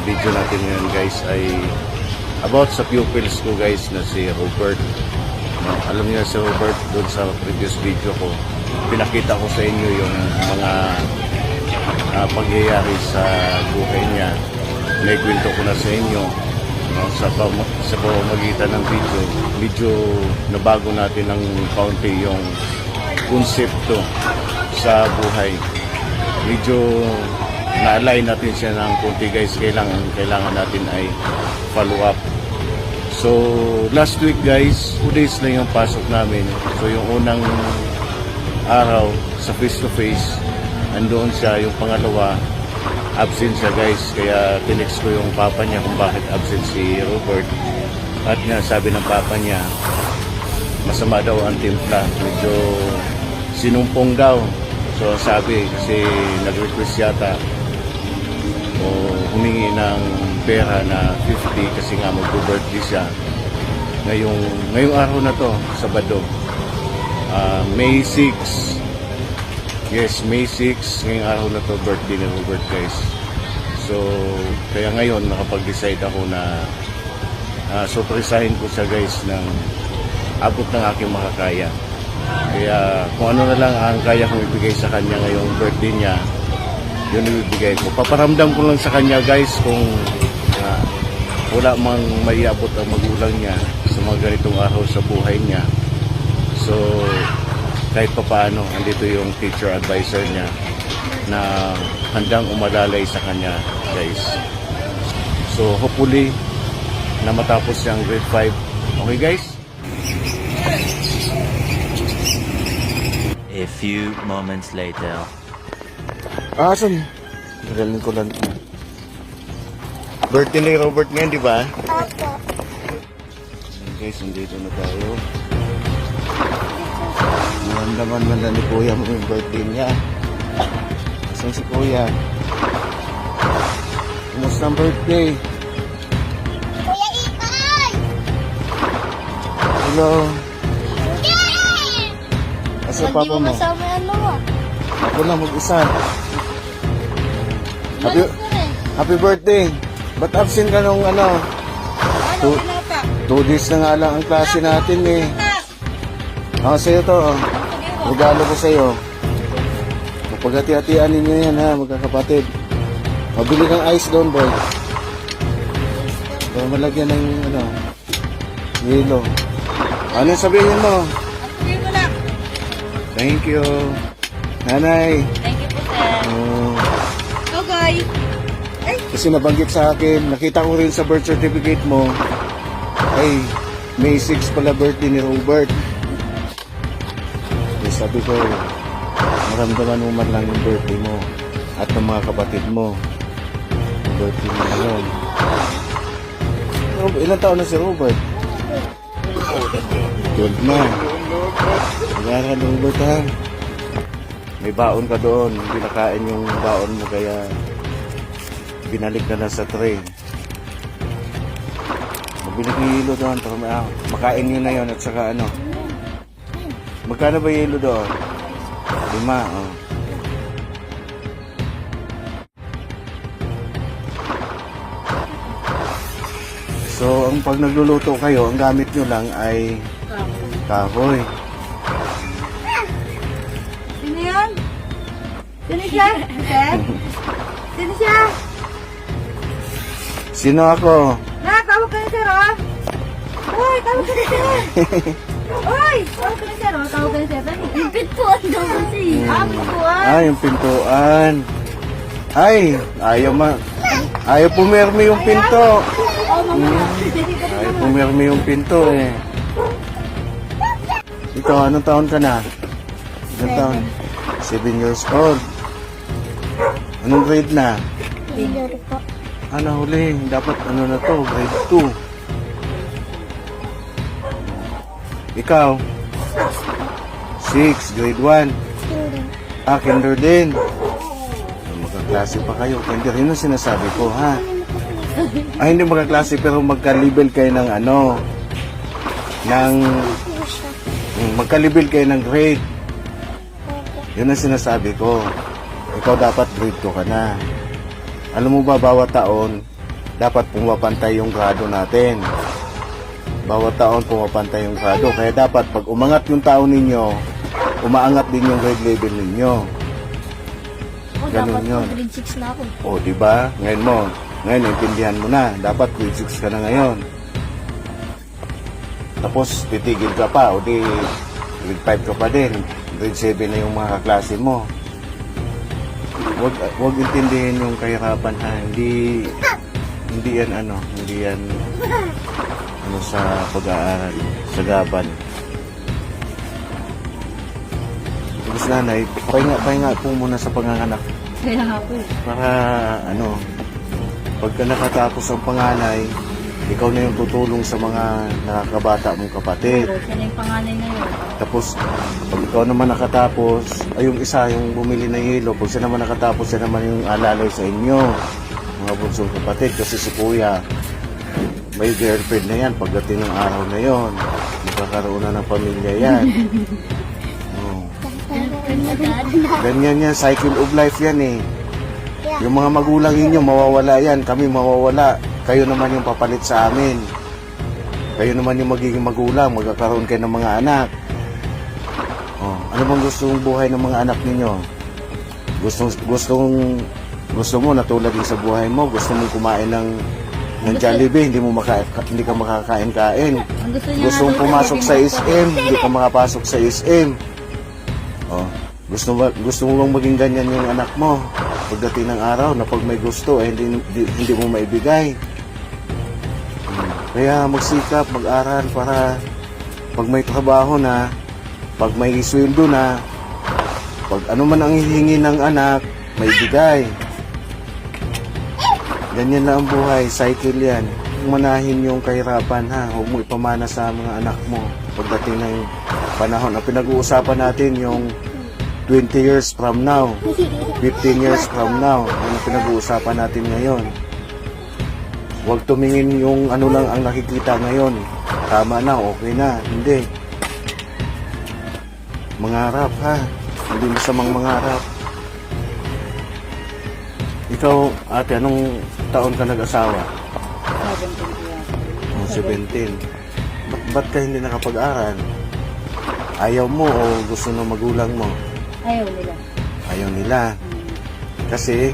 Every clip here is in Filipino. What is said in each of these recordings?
video natin ngayon guys ay about sa pupils ko guys na si Robert. Alam niyo si Robert, doon sa previous video ko pinakita ko sa inyo yung mga pangyayari sa buhay niya. May kwento ko na sa inyo sa pamamagitan ng video nabago natin ng kaunti yung konsepto sa buhay. Medyo na-align natin siya ng konti guys. Kailangan natin ay follow up. So last week guys, 2 days lang yung pasok namin. So yung unang araw sa face to face andoon siya, yung pangalawa absent siya guys. Kaya tinext ko yung papa niya kung bakit absent si Robert. At nga sabi ng papa niya masama daw ang timpla, medyo sinumpong daw. So sabi kasi nag-request yata o humingi ng pera na 50 kasi nga mag-birthday siya ngayong araw na to, Sabado, May 6. Yes, May 6 ngayong araw na to, birthday ni Robert guys. So kaya ngayon nakapag-decide ako na surprisahin ko siya guys ng abot ng aking makakaya. Kaya kung ano na lang ang kaya kong ibigay sa kanya ngayong birthday niya, yun ibibigay ko. Paparamdam ko lang sa kanya guys kung wala mang maiabot ang magulang niya sa mga ganitong araw sa buhay niya. So kahit papaano, andito yung teacher advisor niya na handang umalalay sa kanya guys. So hopefully na matapos siyang grade 5. Okay guys? A few moments later. Asan? Magaling ko lang. Birthday ni Robert ngayon, di ba? Opo. Guys, nandito na tayo. Naramdaman man na ni Kuya mo yung birthday niya. Asan si Kuya? Kumusta ang birthday? Kuya Ikay! Hello? Asa Hindi papa mo mo? kasama yan mo. Ako lang mag-isa. Malis na rin. Happy birthday! Ba't absent ka nung ano? Ano, pinapa? 2 days na nga lang ang klase natin eh. Sa'yo to. Regalo ko sa'yo. Magpagati-hatian ninyo yan ha, magkakapatid. Mabili ng ice doon boy. Para malagyan ng ano, yelo. Ano sabihin mo? Sabihin mo lang. Thank you. Nanay. Thank you po, sir. Okay. Kasi nabanggit sa akin, nakita ko rin sa birth certificate mo, ay, May 6 pala birthday ni Robert. Kaya sabi ko, maramdaman mo man lang yung birthday mo at ng mga kapatid mo. Yung birthday mo ngayon. Ilan taon na si Robert? 12 na. Nagara Robert ha. May baon ka doon, hindi nakain yung baon mo kaya binalik na lang sa tray. Mabili ko yung yelo doon para makain nyo na yun at saka ano. Magkano ba yung yelo doon? 5, oh. So, ang pag nagluluto kayo, ang gamit nyo lang ay kahoy. Sino yan? Sino siya? Sir? Sino siya? Sino ako? Tawag ka na, sir, oh. Uy, tawag ka na, sir. Uy, tawag ka na, sir, oh. Tawag ka na, sir. Yung pintuan daw kasi. Pintuan. Yung pintuan. Ay, ayaw pumirmi yung pinto. Ayaw pumirmi yung pinto eh. Ikaw, anong taon ka na? Anong taon? 7 years old. Anong grade na? Junior po. Huli, dapat ano na to, grade 2. Ikaw? 6, grade 1. Kinder din. Magkaklase pa kayo. Kinder, yun ang sinasabi ko, ha? Hindi magkaklase pero magka-level kayo ng ano, magka-level kayo ng grade. Yun ang sinasabi ko. Ikaw dapat grade 2 ka na. Alam mo ba, bawat taon, dapat pumapantay yung grado natin. Bawat taon pumapantay yung grado. Kaya dapat pag umangat yung taon ninyo, umaangat din yung grade level ninyo. Oh, Ganun dapat yun. grade 6 na ako. O, di ba? Ngayon, intindihan mo na. Dapat grade 6 ka na ngayon. Tapos, titigil ka pa. O di, grade 5 ka pa din. Grade 7 na yung mga kaklase mo. Huwag intindihin yung kahirapan, ha. Hindi yan sa pag-aaral, sa gaban. Tapos nanay, pahinga po muna sa panganganak. Kaya nga po. Para pagka nakatapos ang panganay, ikaw na yung tutulong sa mga nakakabata mong kapatid. Oo, siya na yung panganay na yun. Tapos, pag ikaw naman nakatapos, ay yung isa, yung bumili ng hilo, pag siya naman nakatapos, siya naman yung alalay sa inyo, mga bunsong kapatid. Kasi si kuya, may girlfriend na yan pagdating ng araw na yon. Magkakaroon na ng pamilya yan. Oh. Ganyan yan, cycle of life yan eh. Yung mga magulang ninyo, mawawala yan. Kami mawawala. Kayo naman yung papalit sa amin. Kayo naman yung magiging magulang. Magkakaroon kayo ng mga anak. Oh, ano bang gusto mong buhay ng mga anak ninyo? Gusto mo na tulad din sa buhay mo. Gusto mong kumain ng Jollibee, hindi ka makakain-kain. Gusto mong pumasok sa SM, hindi ka makapasok sa SM. Oh, gusto mo bang maging ganyan yung anak mo? Pagdating ng araw na pag may gusto, hindi mo maibigay. Kaya magsikap, mag-aral para pag may trabaho na, pag may sweldo na, pag ano man ang hihingi ng anak, may bigay. Ganyan na ang buhay, cycle yan. Manahin yung kahirapan, ha. Huwag mo ipamana sa mga anak mo pagdating ng panahon. Ang pinag-uusapan natin yung 20 years from now, 15 years from now. Yan ang pinag-uusapan natin ngayon. Huwag tumingin yung ano lang ang nakikita ngayon. Tama na, okay na. Hindi. Mangarap, ha. Hindi masamang mangarap. Ikaw, ate, anong taon ka nag-asawa? 17. Ba't ka hindi nakapag-aral? Ayaw mo o gusto ng magulang mo? Ayaw nila. Ayaw nila. Kasi,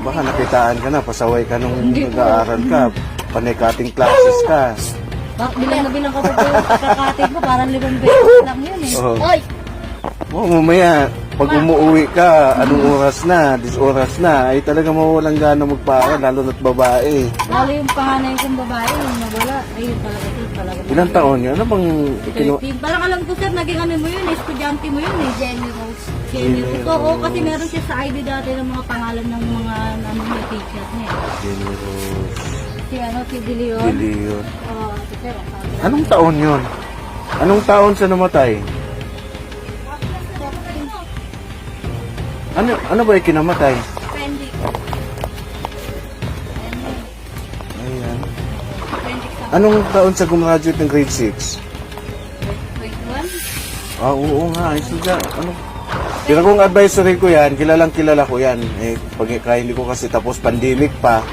baka nakitaan ka na, pasaway ka nung nag-aaral ka, panay cutting classes ka. Bilang na bilang ko po yung kakatid mo, parang 5 beses lang yun eh. Oo. Oy! Oh, mamaya, pag umuwi ka, anong oras na, 10 oras na, ay talaga mawawalang gana magpaaral, lalo na't babae. Lalo yung panganay kong babae, yung nawala. Ayun talaga. Ilang taon yun? Ano bang 13. Parang alam ko sir, naging ano mo yun, estudyante mo yun eh. Jenny Rose. Jenny Rose. Oo, kasi meron siya sa ID dati ng mga pangalan ng mga teachers niya. Jenny Rose. Si Dilion. Dilion. Oo, si sir. Anong taon yun? Anong taon siya namatay? Ano ba yung kinamatay? Fendi. Ayan. Anong taon siya gumraduate ng grade 6? 21? Ah, oo nga. Ano? Kaya kung advisory ko yan, kilala ko yan. Kaya hindi ko kasi tapos pandemic pa.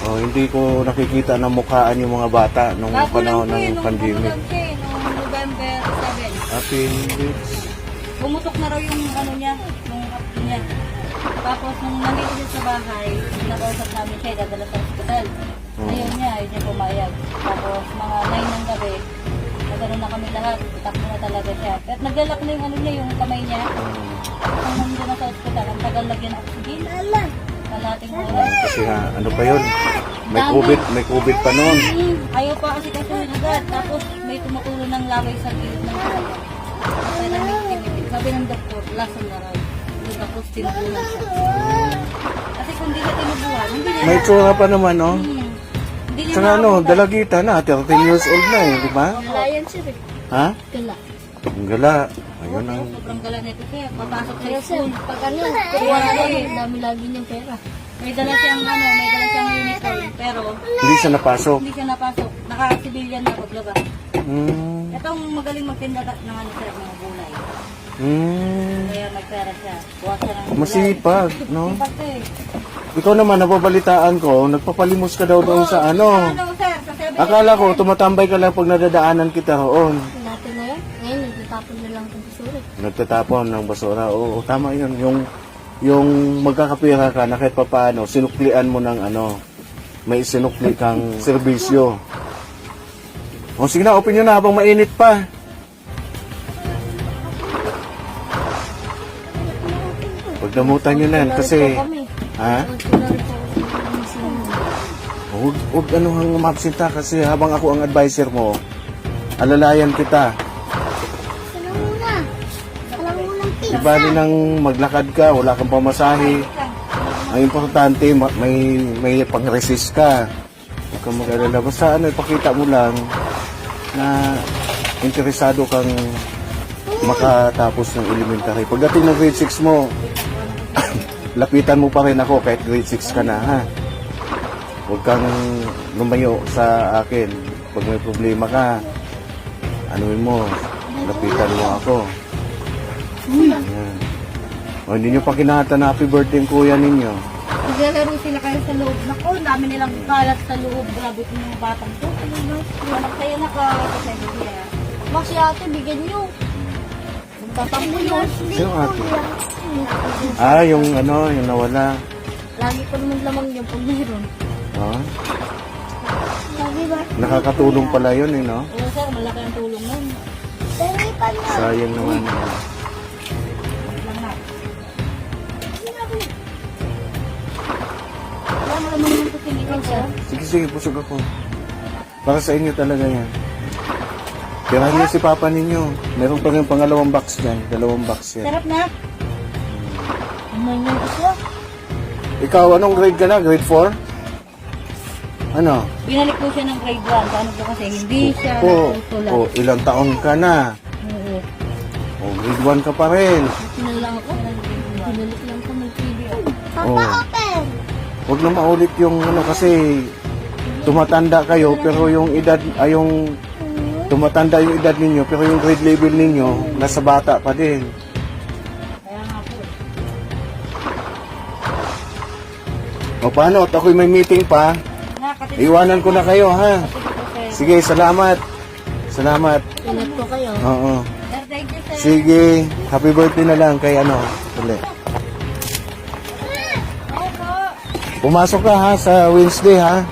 Oh, hindi ko nakikita na mukhaan yung mga bata nung panahon ng pandemic. Nung November 7. Appendix. Pumutok na raw yung ano niya, nung apo niya. Tapos nung nandito siya sa bahay, nakausap namin siya, dadala sa hospital. Ayaw niya pumayag. Tapos mga 9 ng gabi, nagano na kami lahat, itakbo na talaga siya. Pero naglalak na yung ano niya, yung kamay niya. Kung nandiyan na sa hospital, ang tagal lagyan ng oxygen. Kalating oras. Kasi nga, ano pa yun? May COVID pa noon. Ayaw pa kasi agad. Tapos may tumutulo ng laway sa gilid ng kanya. Pero sabi ng doktor, lasang na raw. Tapos tinubuhan siya. Kasi kung di siya tinubuhan, hindi niya. May tsura pa naman, no? Hindi niya Saka ano, dalagita na, 13 years old na eh, di ba? Gala yan siya eh. Ha? Gala. Ang gala. Ayun ang... Sobrang gala nito siya. Papasok sa school. Pag ano, kuha na rin. Dami lagi niyang pera. May dala siyang uniform. Pero Hindi siya napasok. hindi siya napasok. Naka-civilian na paglabas. Hmm. Itong magaling magtinda ng ano sir, mga gulay. Kaya magpera siya. Buwa siya ng gulay. Masipag, no? Sipag to eh. Ikaw naman, napabalitaan ko, nagpapalimos ka daw doon sa ano. Ano, sir? Sa 7-Eleven. Akala ko, tumatambay ka lang pag nadadaanan kita roon. Dati na yan. Ngayon, nagtatapon na lang ng basura. Nagtatapon ng basura. Oo, tama yun. Yung magkakapira ka na kahit papaano, sinuklian mo ng ano, may sinukli kang serbisyo. O sige na, open nyo na habang mainit pa. Pagdamutan nyo na yan kasi, ha? Wala rin po ako sa mismo. Huwag ano hang mabsenta kasi habang ako ang advisor mo, alalayan kita. Sala muna. Sala munang Di pizza. bali nang maglakad ka, wala kang pamasahe. Ang importante, may pang-resist ka. Huwag kang mag-alala. Basta ano, ipakita mo lang na interesado kang makatapos ng elementary. Pagdating ng grade 6 mo, lapitan mo pa rin ako kahit grade 6 ka na, ha? Huwag kang lumayo sa akin. Pag may problema ka, anuin mo, lapitan mo ako. Ayan. O, hindi nyo pa kinahatan na happy birthday ang kuya ninyo. Naglalaro sila kayo sa loob. Naku, dami nilang kalat sa loob. Grabe itong mga batang to. Anak kayo nakakasaya siya. Bak si ate, bigyan nyo. Magtatampo yun. Sino ate? Ah, yung ano, yung nawala. Lagi ko naman lamang yung pag mayroon. Oh, Lagi ba? nakakatulong pala yun, eh, no? Oo, sir, malaki ang tulong nun. Pero pa na. Sayang naman. Lang na. Wala mo naman yung tutiligan siya. Sige, pusog ako. Para sa inyo talaga yan. Tirahan niyo si papa ninyo. Meron pa rin pangalawang box dyan. 2 box yan. Sarap na. Amoy niya isa. Ikaw, anong grade ka na? Grade 4? Ano? Binalik ko siya ng grade 1. Paano po kasi hindi siya Oo. natutulan. Oh, ilang taon ka na? Oo. Oh, grade 1 ka pa rin. Pinalang ako. Pinalik lang ko ng TV. Oh. Papa, open! Huwag na maulit yung ano kasi tumatanda kayo pero yung edad ay yung tumatanda yung edad ninyo pero yung grade level ninyo nasa bata pa din. Kaya nga po. O paano? At ako'y may meeting pa. Nakakatid. Iwanan ko na kayo, ha? Sige, salamat. Salamat. Ingat po kayo. Oo. Sir, thank you, sir. Sige, happy birthday na lang kay ano. Ulit. Opo. Pumasok ka ha sa Wednesday ha.